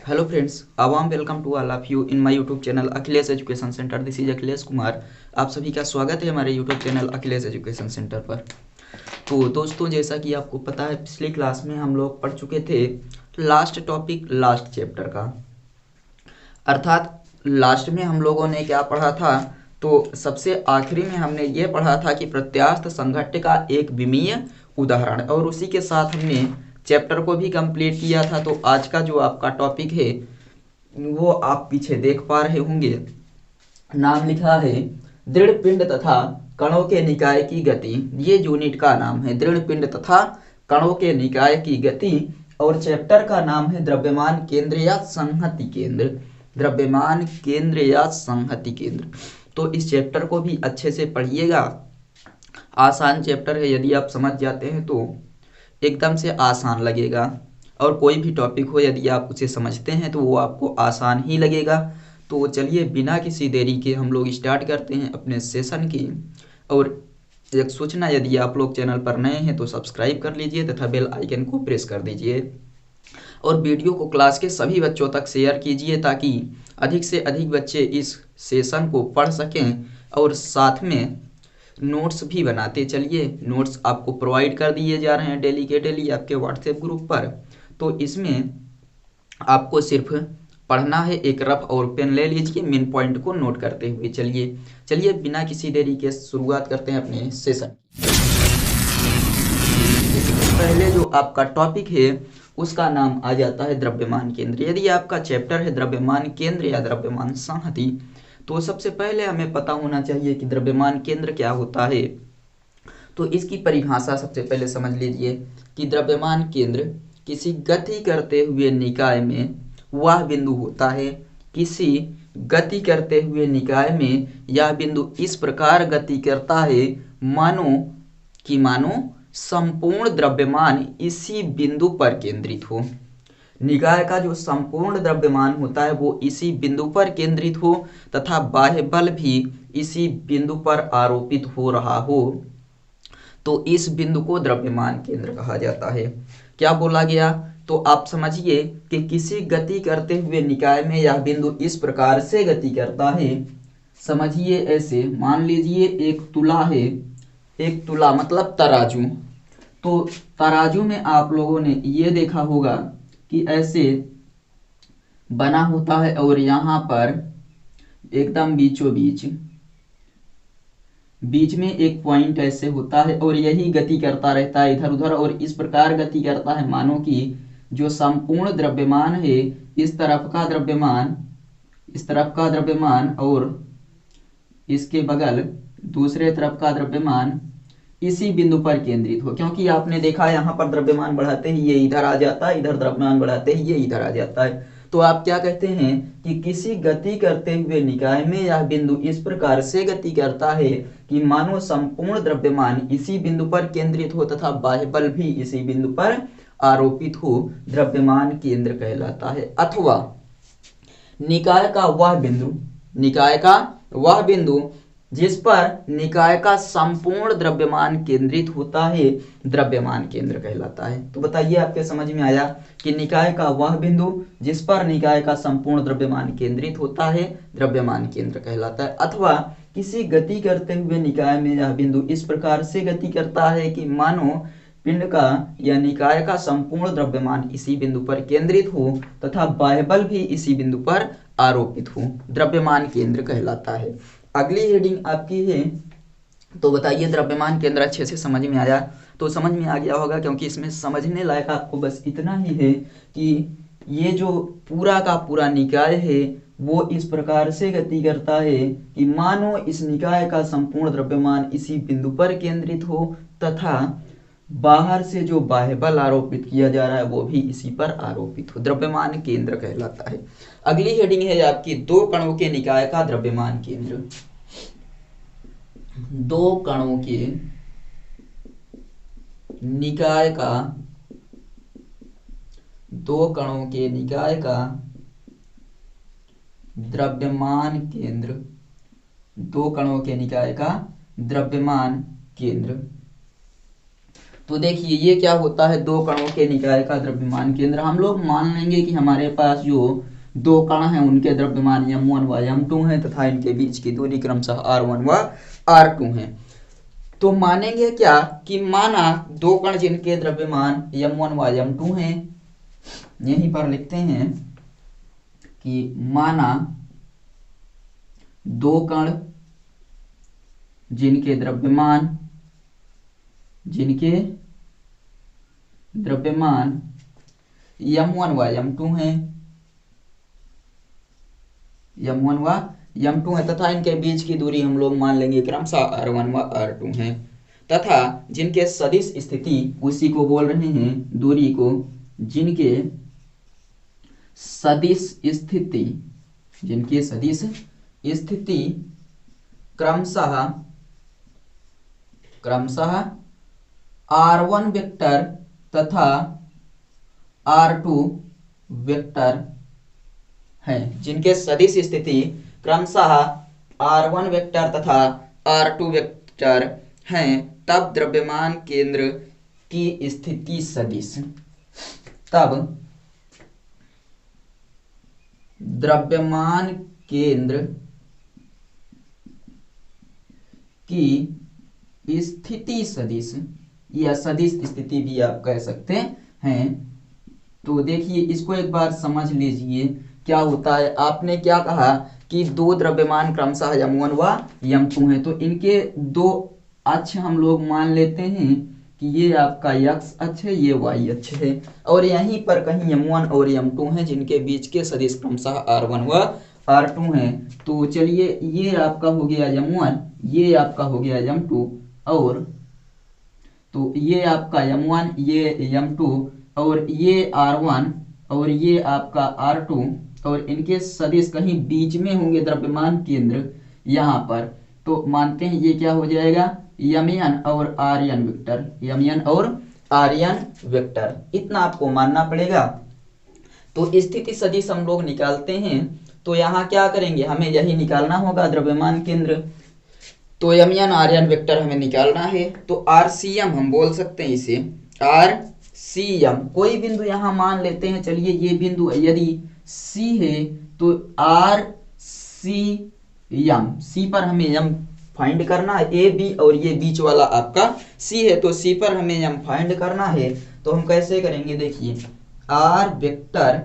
Hello friends, a warm welcome to all of you in my YouTube channel Akhilesh education centre. This is Akhilesh Kumar. आप सभी का स्वागत है हमारे YouTube channel Akhilesh education centre पर। तो दोस्तों, जैसा कि आपको पता है, पिछली क्लास में हम लोग पढ़ चुके थे लास्ट टॉपिक लास्ट चैप्टर का। अर्थात लास्ट में हम लोगों ने क्या पढ़ा था, तो सबसे आखिरी में हमने ये पढ़ा था कि प्रत्यास्थ संघट्य का एक विमीय उदाहरण, और उसी के साथ हमने चैप्टर को भी कंप्लीट किया था। तो आज का जो आपका टॉपिक है वो आप पीछे देख पा रहे होंगे, नाम लिखा है दृढ़ पिंड तथा कणों के निकाय की गति। ये यूनिट का नाम है दृढ़ पिंड तथा कणों के निकाय की गति, और चैप्टर का नाम है द्रव्यमान केंद्र या संहति केंद्र। द्रव्यमान केंद्र या संहति केंद्र। तो इस चैप्टर को भी अच्छे से पढ़िएगा। आसान चैप्टर है, यदि आप समझ जाते हैं तो एकदम से आसान लगेगा, और कोई भी टॉपिक हो यदि आप उसे समझते हैं तो वो आपको आसान ही लगेगा। तो चलिए बिना किसी देरी के हम लोग स्टार्ट करते हैं अपने सेशन की। और एक सूचना, यदि आप लोग चैनल पर नए हैं तो सब्सक्राइब कर लीजिए तथा बेल आइकन को प्रेस कर दीजिए, और वीडियो को क्लास के सभी बच्चों तक शेयर कीजिए ताकि अधिक से अधिक बच्चे इस सेशन को पढ़ सकें। और साथ में नोट्स भी बनाते चलिए। नोट्स आपको प्रोवाइड कर दिए जा रहे हैं डेली के डेली आपके व्हाट्सएप ग्रुप पर। तो इसमें आपको सिर्फ पढ़ना है, एक रफ और पेन ले लीजिए, मेन पॉइंट को नोट करते हुए चलिए। चलिए बिना किसी देरी के शुरुआत करते हैं अपने सेशन। पहले जो आपका टॉपिक है उसका नाम आ जाता है द्रव्यमान केंद्र। यदि आपका चैप्टर है द्रव्यमान केंद्र या द्रव्यमान संहति, तो सबसे पहले हमें पता होना चाहिए कि द्रव्यमान केंद्र क्या होता है। तो इसकी परिभाषा सबसे पहले समझ लीजिए कि द्रव्यमान केंद्र किसी गति करते हुए निकाय में वह बिंदु होता है। किसी गति करते हुए निकाय में यह बिंदु इस प्रकार गति करता है मानो संपूर्ण द्रव्यमान इसी बिंदु पर केंद्रित हो। निकाय का जो संपूर्ण द्रव्यमान होता है वो इसी बिंदु पर केंद्रित हो तथा बाह्य बल भी इसी बिंदु पर आरोपित हो रहा हो, तो इस बिंदु को द्रव्यमान केंद्र कहा जाता है। क्या बोला गया, तो आप समझिए कि किसी गति करते हुए निकाय में यह बिंदु इस प्रकार से गति करता है। समझिए ऐसे, मान लीजिए एक तुला है, एक तुला मतलब तराजू। तो तराजू में आप लोगों ने ये देखा होगा कि ऐसे बना होता है, और यहाँ पर एकदम बीच में एक पॉइंट ऐसे होता है, और यही गति करता रहता है इधर उधर, और इस प्रकार गति करता है मानो कि जो संपूर्ण द्रव्यमान है, इस तरफ का द्रव्यमान और इसके बगल दूसरे तरफ का द्रव्यमान इसी बिंदु पर केंद्रित हो। क्योंकि आपने देखा यहाँ पर द्रव्यमान बढ़ाते ही ये इधर आ जाता है, इधर द्रव्यमान बढ़ाते ही ये इधर आ जाता है। तो आप क्या कहते हैं कि किसी गति करते हुए निकाय में यह बिंदु इस प्रकार से गति करता है कि मानो संपूर्ण द्रव्यमान इसी बिंदु पर केंद्रित हो तथा बाह्य बल भी इसी बिंदु पर आरोपित हो, द्रव्यमान केंद्र कहलाता है। अथवा निकाय का वह बिंदु जिस पर निकाय का संपूर्ण द्रव्यमान केंद्रित होता है, द्रव्यमान केंद्र कहलाता है। तो बताइए, आपके समझ में आया कि निकाय का वह बिंदु जिस पर निकाय का संपूर्ण द्रव्यमान केंद्रित होता है, द्रव्यमान केंद्र कहलाता है। अथवा किसी गति करते हुए निकाय में यह बिंदु इस प्रकार से गति करता है कि मानो पिंड का या निकाय का संपूर्ण द्रव्यमान इसी बिंदु पर केंद्रित हो तथा बाह्य बल भी इसी बिंदु पर आरोपित हो, द्रव्यमान केंद्र कहलाता है। अगली हेडिंग आपकी है, तो बताइए द्रव्यमान केंद्र अच्छे से समझ में आया? तो समझ में आ गया होगा, क्योंकि इसमें समझने लायक आपको बस इतना ही है कि ये जो पूरा का पूरा निकाय है वो इस प्रकार से गति करता है कि मानो इस निकाय का संपूर्ण द्रव्यमान इसी बिंदु पर केंद्रित हो तथा बाहर से जो बाह्य बल आरोपित किया जा रहा है वो भी इसी पर आरोपित हो, द्रव्यमान केंद्र कहलाता है। अगली हेडिंग है आपकी दो कणों के निकाय का द्रव्यमान केंद्र। दो कणों के निकाय का द्रव्यमान केंद्र। दो कणों के निकाय का द्रव्यमान केंद्र। तो देखिए ये क्या होता है, दो कणों के निकाय का द्रव्यमान केंद्र। हम लोग मान लेंगे कि हमारे पास जो दो कण हैं उनके द्रव्यमान m1 व m2 हैं तथा इनके बीच की दूरी क्रमशः r1 व r2 है। तो मानेंगे क्या कि माना दो कण जिनके द्रव्यमान m1 व m2 हैं, यहीं पर लिखते हैं कि माना दो कण जिनके द्रव्यमान m1 व m2 हैं, m1 व m2 है तथा इनके बीच की दूरी हम लोग मान लेंगे क्रमशः r1 व r2 है, तथा जिनके सदिश स्थिति, उसी को बोल रहे हैं दूरी को, जिनके सदिश स्थिति क्रमशः r1 वेक्टर तथा r2 वेक्टर है। जिनके सदिश स्थिति क्रमशः r1 वेक्टर तथा r2 वेक्टर हैं, तब द्रव्यमान केंद्र की स्थिति सदिश, तब द्रव्यमान केंद्र की स्थिति सदिश या सदिश स्थिति भी आप कह सकते हैं। तो देखिए इसको एक बार समझ लीजिए क्या होता है। आपने क्या कहा कि दो द्रव्यमान क्रमशः m1 व m2 हैं, तो इनके दो अक्ष हम लोग मान लेते हैं कि ये आपका x अक्ष है, ये y अक्ष है, और यहीं पर कहीं m1 और m2 हैं जिनके बीच के सदिश क्रमशः r1 व r2 हैं। तो चलिए ये आपका हो गया m1, ये आपका हो गया m2, और तो ये आपका m1, ये m2, और ये r1 और ये आपका r2, और इनके सदिश कहीं बीच में होंगे द्रव्यमान केंद्र यहाँ पर। तो मानते हैं ये क्या हो जाएगा, mn और rn वेक्टर, mn और rn वेक्टर, इतना आपको मानना पड़ेगा। तो स्थिति सदिश हम लोग निकालते हैं, तो यहाँ क्या करेंगे, हमें यही निकालना होगा द्रव्यमान केंद्र। तो mn rn वेक्टर हमें निकालना है, तो rcm हम बोल सकते हैं इसे, rcm कोई बिंदु यहाँ मान लेते हैं। चलिए ये बिंदु यदि c है तो rcm, c पर हमें m फाइंड करना है, a b और ये बीच वाला आपका c है, तो c पर हमें m फाइंड करना है। तो हम कैसे करेंगे, देखिए r वेक्टर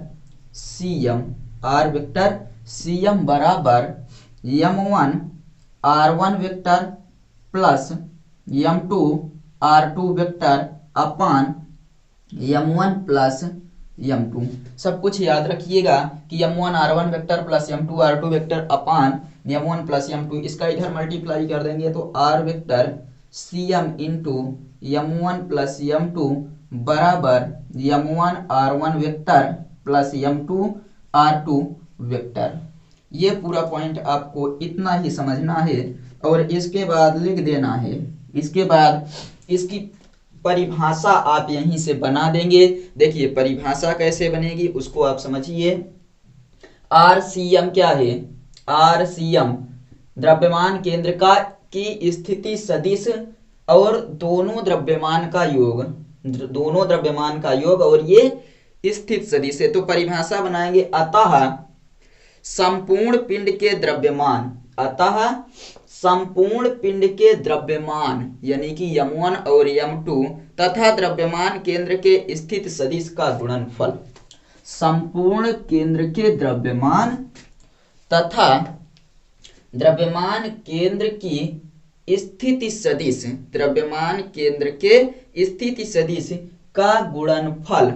cm बराबर m1 r1 vector plus m2 r2 vector upon m1 plus m2। सब कुछ याद रखिएगा कि m1 r1 vector plus m2 r2 vector upon m1 plus m2, इसका इधर मल्टीप्लाई कर देंगे तो r vector cm into m1 plus m2 बराबर m1 r1 vector plus m2 r2 vector. ये पूरा पॉइंट आपको इतना ही समझना है और इसके बाद लिख देना है। इसके बाद इसकी परिभाषा आप यहीं से बना देंगे। देखिए परिभाषा कैसे बनेगी उसको आप समझिए। RCM क्या है, RCM द्रव्यमान केंद्र का की स्थिति सदिश और दोनों द्रव्यमान का योग और ये स्थित सदिश है। तो परिभाषा बनाएंगे, अतः संपूर्ण पिंड के द्रव्यमान यानी कि m1 और m2 तथा द्रव्यमान केंद्र के स्थित सदिश का गुणनफल, संपूर्ण केंद्र के द्रव्यमान तथा द्रव्यमान केंद्र की स्थिति सदिश, द्रव्यमान केंद्र के स्थिति सदिश का गुणनफल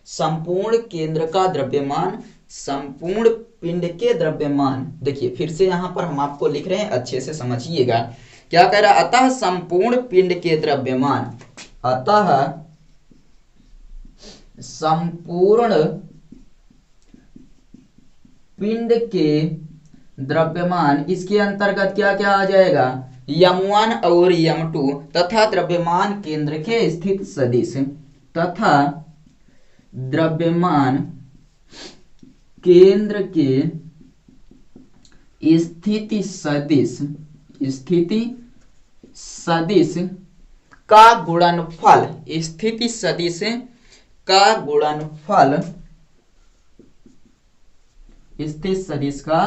संपूर्ण केंद्र का द्रव्यमान संपूर्ण पिंड के द्रव्यमान। देखिए फिर से यहाँ पर हम आपको लिख रहे हैं, अच्छे से समझिएगा क्या कह रहा है। अतः संपूर्ण पिंड के द्रव्यमान, अतः संपूर्ण पिंड के द्रव्यमान, इसके अंतर्गत क्या क्या आ जाएगा, m1 और m2 तथा द्रव्यमान केंद्र के स्थित सदिश तथा द्रव्यमान केंद्र के स्थिति सदिश का गुणनफल, स्थिति सदिश का गुणनफल, स्थिति सदिश का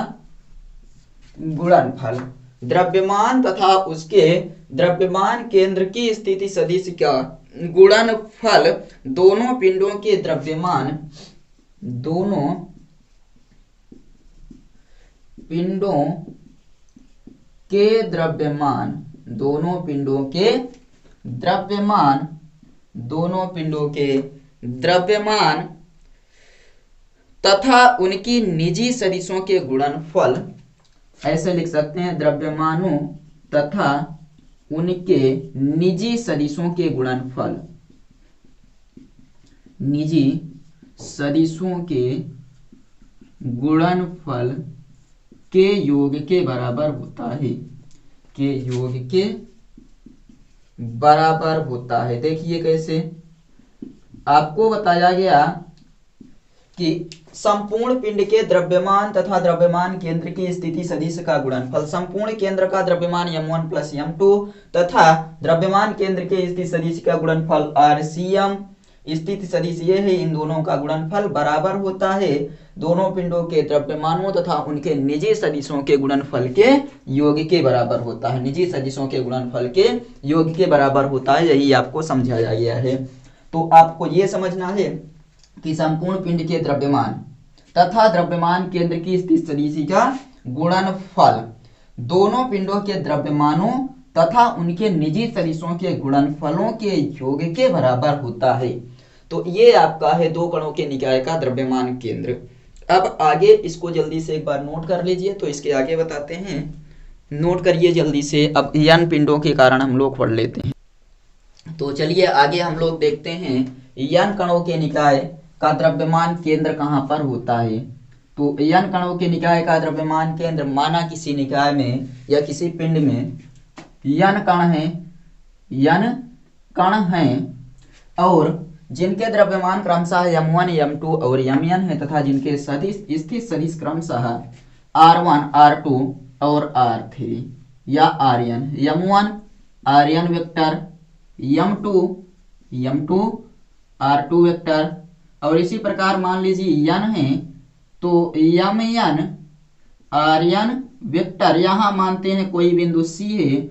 गुणनफल, द्रव्यमान तथा उसके द्रव्यमान केंद्र की स्थिति सदिश का गुणनफल दोनों पिंडों के द्रव्यमान, दोनों पिंडों के द्रव्यमान, दोनों पिंडों के द्रव्यमान, दोनों पिंडों के द्रव्यमान तथा उनकी निजी सदिशों के गुणनफल, ऐसे लिख सकते हैं, द्रव्यमानों तथा उनके निजी सदिशों के गुणनफल, निजी सदिशों के गुणनफल के योग के बराबर होता है, के योग के बराबर होता है। देखिए कैसे, आपको बताया गया कि संपूर्ण पिंड के द्रव्यमान तथा द्रव्यमान केंद्र की स्थिति सदिश का गुणनफल, संपूर्ण केंद्र का द्रव्यमान m1 प्लस m2 तथा द्रव्यमान केंद्र के स्थिति सदिश का गुणनफल RCM, स्थिति सदिश ये है, इन दोनों का गुणनफल बराबर होता है दोनों पिंडों के द्रव्यमानों तथा उनके निजी सदिशों के गुणनफल के योग के बराबर होता है, निजी सदिशों के गुणनफल के योग के बराबर होता है, यही आपको समझाया गया है। तो आपको ये समझना है कि संपूर्ण पिंड के द्रव्यमान तथा द्रव्यमान केंद्र की स्थिति सदिश का गुणनफल दोनों पिंडों के द्रव्यमानों तथा उनके निजी सदिशों के गुणनफलों के योग के बराबर होता है। तो ये आपका है दो कणों के निकाय का द्रव्यमान केंद्र। अब आगे इसको जल्दी से एक बार नोट कर लीजिए, तो इसके आगे बताते हैं, नोट करिए जल्दी से। अब n पिंडों के कारण हम लोग पढ़ लेते हैं। तो चलिए आगे हम लोग देखते हैं n कणों के निकाय का द्रव्यमान केंद्र कहाँ पर होता है। तो n कणों के निकाय का द्रव्यमान केंद्र, माना किसी निकाय में या किसी पिंड में n कण है, n कण हैं और जिनके द्रव्यमान क्रमशः m1 m2 और mn है तथा जिनके सदिश स्थित सदिश क्रमशः r1 r2 और r3 या rn, m1 rn vector, m2 r2 vector, और इसी प्रकार मान लीजिए n है तो mn rn वेक्टर, यहाँ मानते हैं कोई बिंदु C है,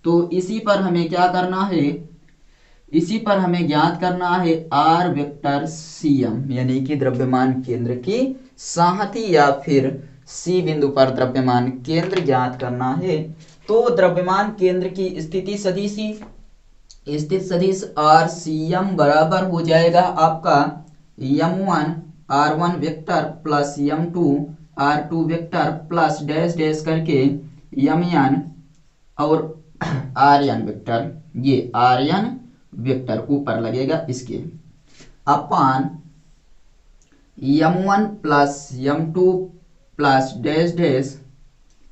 तो इसी पर हमें क्या करना है, इसी पर हमें ज्ञात करना है r वेक्टर CM, यानी कि द्रव्यमान केंद्र की संहति या फिर C बिंदु पर द्रव्यमान केंद्र ज्ञात करना है। तो द्रव्यमान केंद्र की स्थिति सदिश RCM बराबर हो जाएगा आपका m1 r1 vector plus m2 r2 vector plus dash dash करके mn और rn वेक्टर, ये rn वेक्टर ऊपर लगेगा इसके, अपान m1 plus m2 plus dash dash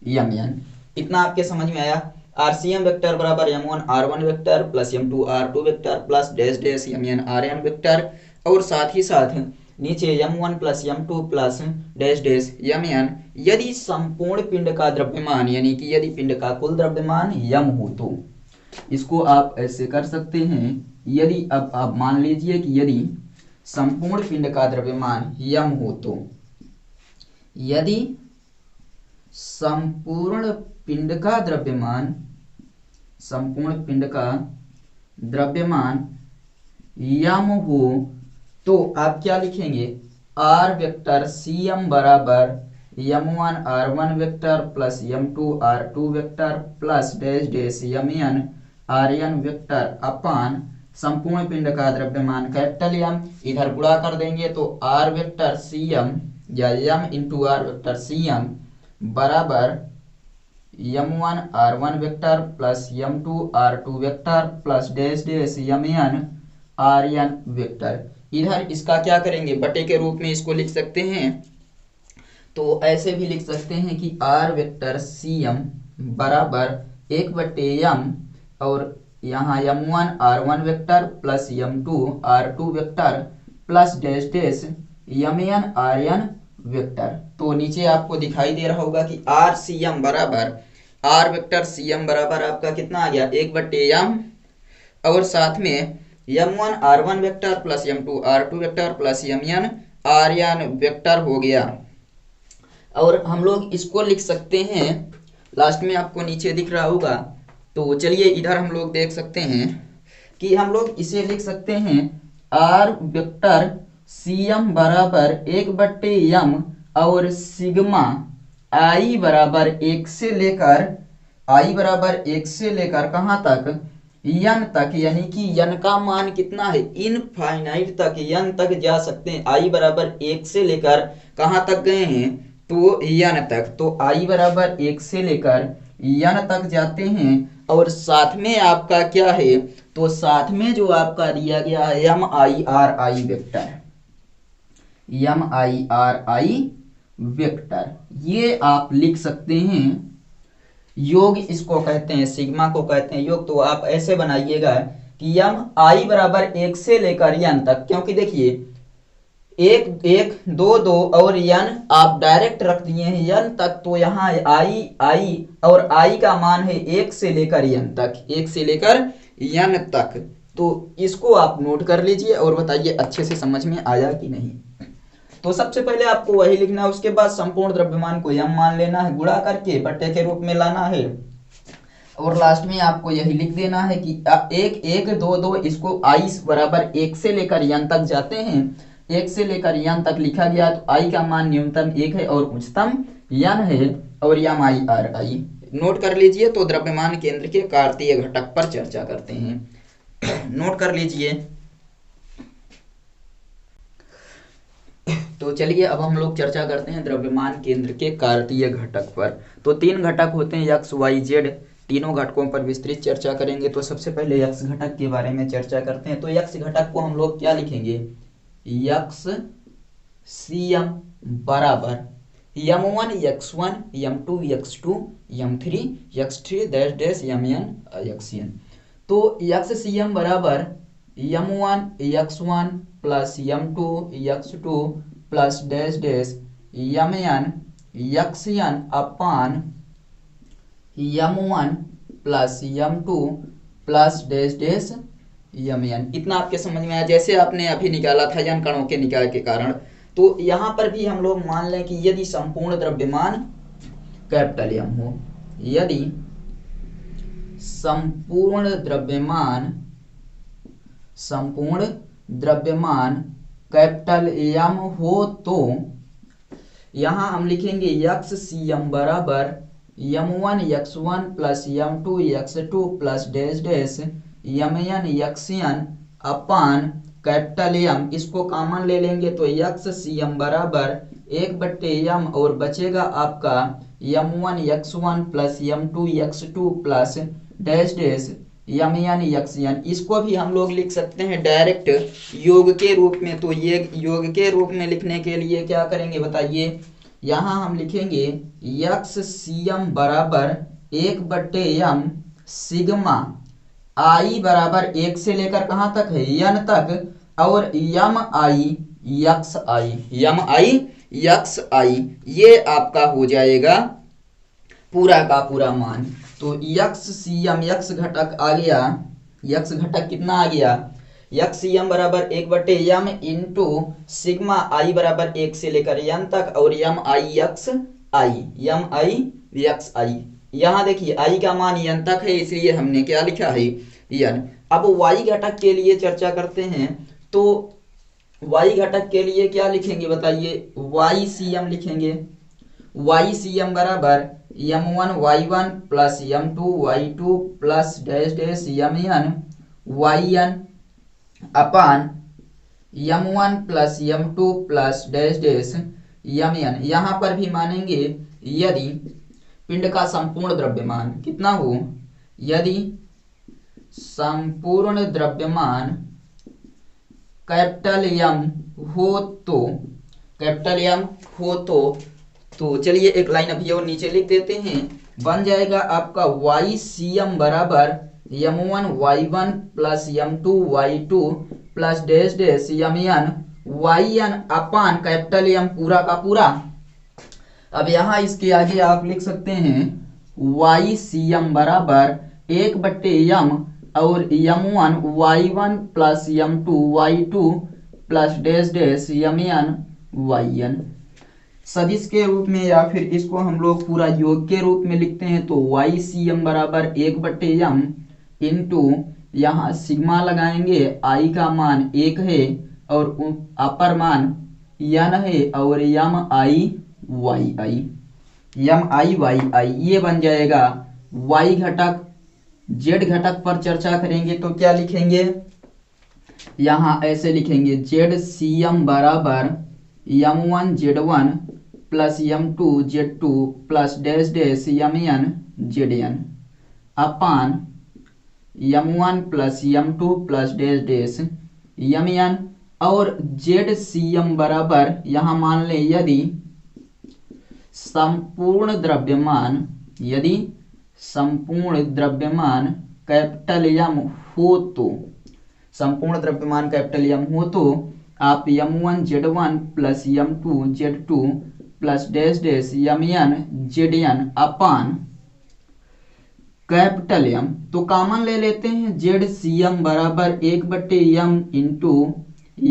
mn। इतना आपके समझ में आया। RCM वेक्टर बराबर m1 r1 vector plus m2 r2 vector plus dash dash mn rn vector, और साथ ही साथ नीचे m1 plus m2 plus dash dash mn। यदि संपूर्ण पिंड का द्रव्यमान, यानी कि यदि पिंड का कुल द्रव्यमान m हो, तो इसको आप ऐसे कर सकते हैं, यदि अब आप मान लीजिए कि यदि संपूर्ण पिंड का द्रव्यमान m हो, तो यदि संपूर्ण पिंड का द्रव्यमान, संपूर्ण पिंड का द्रव्यमान m हो, तो आप क्या लिखेंगे, r वेक्टर CM बराबर m1 r1 vector plus m2 r2 vector plus dash dash mn rn vector upon संपूर्ण पिंड का द्रव्यमान कैपिटल M, इधर गुणा कर देंगे तो r वेक्टर CM या m into r vector CM बराबर m1 r1 vector plus m2 r2 vector plus dash dash mn rn vector. इधर इसका क्या करेंगे, बटे के रूप में इसको लिख सकते हैं, तो ऐसे भी लिख सकते हैं कि r वेक्टर CM बराबर 1/m और यहाँ m1 r1 vector plus m2 r2 vector plus dash dash mn rn vector. तो नीचे आपको दिखाई दे रहा होगा कि RCM बराबर, r वेक्टर CM बराबर आपका कितना आ गया, 1/m और साथ में m1 r1 vector plus m2 r2 vector plus mn rn vector हो गया। और हम लोग इसको लिख सकते हैं, लास्ट में आपको नीचे दिख रहा होगा, तो चलिए इधर हम लोग देख सकते हैं कि हम लोग इसे लिख सकते हैं r वेक्टर cm बराबर 1/m और सिग्मा i बराबर 1 से लेकर कहाँ तक, n तक, यानी कि n का मान कितना है, इनफाइनाइट तक, n तक जा सकते हैं। i बराबर 1 से लेकर कहाँ तक गए हैं, तो n तक। तो i बराबर 1 से लेकर n तक जाते हैं और साथ में आपका क्या है, तो साथ में जो आपका दिया गया है miri वेक्टर, miri वेक्टर, ये आप लिख सकते हैं। योग इसको कहते हैं, सिग्मा को कहते हैं योग। तो आप ऐसे बनाइएगा कि mi बराबर 1 से लेकर n तक, क्योंकि देखिए 1 1 2 2 और n आप डायरेक्ट रख दिए हैं n तक, तो यहाँ i और i का मान है 1 से लेकर n तक, 1 से लेकर n तक। तो इसको आप नोट कर लीजिए और बताइए अच्छे से समझ में आया कि नहीं। तो सबसे पहले आपको वही लिखना है, उसके बाद संपूर्ण द्रव्यमान को m मान लेना है, गुणा करके बट्टे के रूप में लाना है और लास्ट में आपको यही लिख देना है कि 1 1 2 2 इसको i बराबर 1 से लेकर n तक जाते हैं, 1 से लेकर n तक लिखा गया, तो i का मान न्यूनतम 1 है और उच्चतम n है और miri नोट कर लीजिए। तो द्रव्यमान केंद्र के कार्तीय घटक पर चर्चा करते हैं, नोट कर लीजिए। तो चलिए अब हम लोग चर्चा करते हैं द्रव्यमान केंद्र के कार्तीय घटक पर। तो 3 घटक होते हैं x y z, तीनों घटकों पर विस्तृत चर्चा करेंगे। तो सबसे पहले x घटक के बारे में चर्चा करते हैं। तो x घटक को हम लोग क्या लिखेंगे, x cm बराबर m1 x1 m2 x2 m3 x3 dash dash mn xn। तो x cm बराबर m1 x1 plus m2 x2 plus dash dash mn xn अपान m1 plus m2 plus dash dash mn। इतना आपके समझ में आया, जैसे आपने अभी निकाला था n कणों के निकाय के कारण। तो यहाँ पर भी हम लोग मान लें कि यदि संपूर्ण द्रव्यमान कैपिटल M हो, यदि संपूर्ण द्रव्यमान कैपिटल M हो, तो यहाँ हम लिखेंगे x cm बराबर m1 x1 plus m2 x2 plus dash dash mn xn अपान कैपिटल M। इसको कॉमन ले लेंगे तो x cm बराबर 1/m और बचेगा आपका m1 x1 plus m2 x2 plus dash dash mn xn। इसको भी हम लोग लिख सकते हैं डायरेक्ट योग के रूप में। तो ये योग के रूप में लिखने के लिए क्या करेंगे बताइए, यहाँ हम लिखेंगे x cm बराबर 1/m सिग्मा i बराबर 1 से लेकर कहाँ तक है, n तक, और mi xi, ये आपका हो जाएगा पूरा का पूरा मान। तो x cm x घटक आ गया, x घटक कितना आ गया, x cm बराबर 1/m इंटू सिग्मा i बराबर 1 से लेकर n तक और mi xi। यहाँ देखिए i का मान n तक है, इसलिए हमने क्या लिखा है n। अब y घटक के लिए चर्चा करते हैं। तो y घटक के लिए क्या लिखेंगे बताइए, y cm लिखेंगे। y cm बराबर m1 y1 plus m2 y2 plus dash dash mn yn अपान m1 plus m2 plus dash dash mn। यहाँ पर भी मानेंगे यदि पिंड का संपूर्ण द्रव्यमान कितना हो, यदि संपूर्ण द्रव्यमान कैपिटल M हो तो चलिए एक लाइन अभी और नीचे लिख देते हैं। बन जाएगा आपका y cm बराबर m1 y1 plus m2 y2 plus dash dash mn yn अपान कैपिटल M पूरा का पूरा। अब यहाँ इसके आगे आप लिख सकते हैं y cm बराबर 1/m और m1 y1 plus m2 y2 plus dash dash mn yn सदिश के रूप में, या फिर इसको हम लोग पूरा योग के रूप में लिखते हैं तो YCM बराबर 1/m इंटू यहाँ सिग्मा लगाएंगे, i का मान 1 है और अपर मान n है और mi ये बन जाएगा। y घटक z घटक पर चर्चा करेंगे तो क्या लिखेंगे, यहाँ ऐसे लिखेंगे ZCM बराबर m1 z1 plus m2 z2 plus dash dash mn zn अपान m1 plus m2 plus dash dash mn और ZCM बराबर यहाँ मान लें यदि संपूर्ण द्रव्यमान कैपिटल M हो तो, संपूर्ण द्रव्यमान कैपिटल M हो तो आप m1 z1 plus m2 z2 plus dash dash mn zn अपान कैपिटल M तो कॉमन ले लेते हैं, ZCM बराबर 1/m into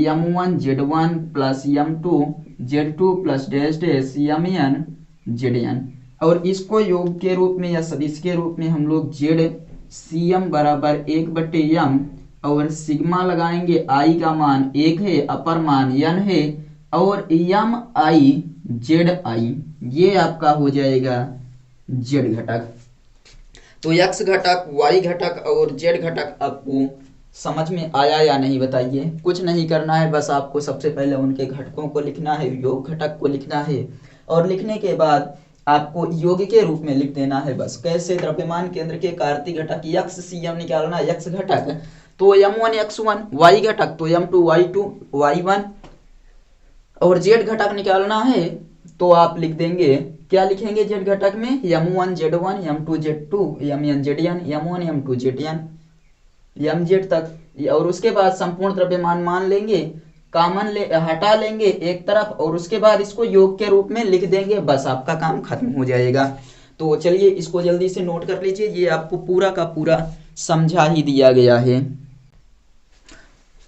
m1 z1 plus m2 z2 plus dash dash mn zn और इसको योग के रूप में या सदिश के रूप में हम लोग ZCM बराबर 1/m और सिग्मा लगाएंगे, i का मान 1 है, अपर मान n है और mi ये आपका हो जाएगा z घटक। तो x घटक, y घटक और z घटक आपको समझ में आया या नहीं बताइए। कुछ नहीं करना है, बस आपको सबसे पहले उनके घटकों को लिखना है, योग घटक को लिखना है और लिखने के बाद आपको योग के रूप में लिख देना है। बस कैसे, द्रव्यमान केंद्र के कार्तीय घटक XCM निकालना है, x घटक तो m1 x1, y घटक तो m2 y2 y1 और z घटक निकालना है तो आप लिख देंगे, क्या लिखेंगे z घटक में, m1 z1 m2 z2 mn zn m1 m2 zn mz तक और उसके बाद संपूर्ण द्रव्यमान मान लेंगे, कॉमन हटा लेंगे एक तरफ और उसके बाद इसको योग के रूप में लिख देंगे, बस आपका काम खत्म हो जाएगा। तो चलिए इसको जल्दी से नोट कर लीजिए, ये आपको पूरा का पूरा समझा ही दिया गया है।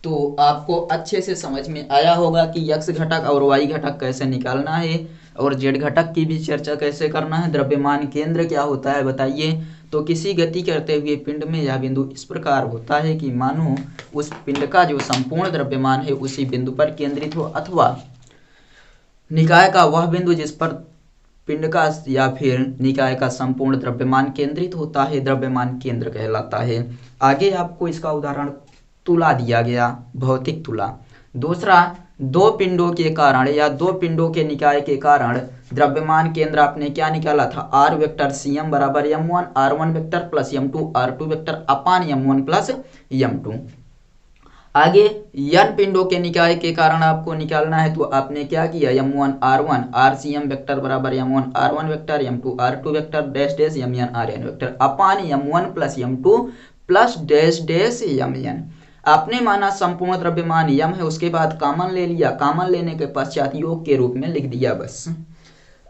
तो आपको अच्छे से समझ में आया होगा कि x घटक और y घटक कैसे निकालना है और z घटक की भी चर्चा कैसे करना है। द्रव्यमान केंद्र क्या होता है बताइए। तो किसी गति करते हुए पिंड में यह बिंदु इस प्रकार होता है कि मानो उस पिंड का जो संपूर्ण द्रव्यमान है उसी बिंदु पर केंद्रित हो, अथवा निकाय का वह बिंदु जिस पर पिंड का या फिर निकाय का संपूर्ण द्रव्यमान केंद्रित होता है द्रव्यमान केंद्र कहलाता है। आगे आपको इसका उदाहरण तुला दिया गया, भौतिक तुला। दूसरा, दो पिंडों के कारण या दो पिंडों के निकाय के कारण द्रव्यमान केंद्र आपने क्या निकाला था, r वेक्टर cm बराबर m1 r1 vector plus m2 r2 vector upon m1 plus m2। आगे n पिंडों के निकाय के कारण आपको निकालना है तो आपने क्या किया, m1 r1 rcm वेक्टर बराबर m1 r1 vector m2 r2 vector dash dash mn rn vector upon m1 plus m2 plus dash dash mn। आपने माना संपूर्ण द्रव्यमान m है, उसके बाद कॉमन ले लिया, कॉमन लेने के पश्चात योग के रूप में लिख दिया बस।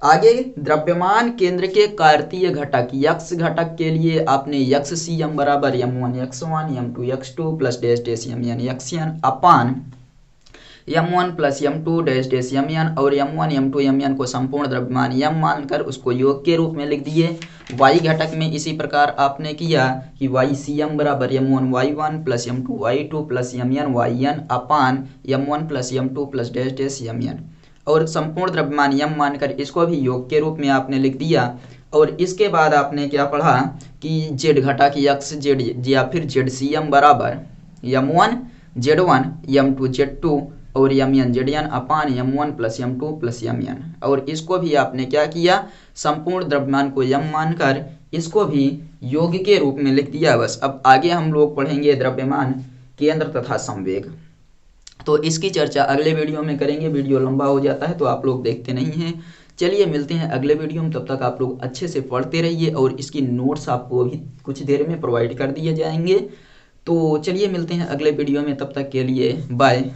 आगे द्रव्यमान केंद्र के कार्तीय घटक x घटक के लिए आपने XCM बराबर m1 x1 m2 x2 plus dash dash mn xn अपान m1 plus m2 dash dash mn और m1 m2 mn को संपूर्ण द्रव्यमान m मानकर उसको योग के रूप में लिख दिए। y घटक में इसी प्रकार आपने किया कि YCM बराबर m1 y1 plus m2 y2 plus mn yn अपान m1 plus m2 plus dash dash mn और संपूर्ण द्रव्यमान m मानकर इसको भी योग के रूप में आपने लिख दिया। और इसके बाद आपने क्या पढ़ा कि z घटक XZ या फिर ZCM बराबर m1 z1 m2 z2 और mn zn अपान m1 plus m2 plus mn और इसको भी आपने क्या किया, संपूर्ण द्रव्यमान को m मानकर इसको भी योग के रूप में लिख दिया बस। अब आगे हम लोग पढ़ेंगे द्रव्यमान केंद्र तथा संवेग, तो इसकी चर्चा अगले वीडियो में करेंगे। वीडियो लंबा हो जाता है तो आप लोग देखते नहीं हैं। चलिए मिलते हैं अगले वीडियो में, तब तक आप लोग अच्छे से पढ़ते रहिए और इसकी नोट्स आपको अभी कुछ देर में प्रोवाइड कर दिए जाएंगे। तो चलिए मिलते हैं अगले वीडियो में, तब तक के लिए बाय।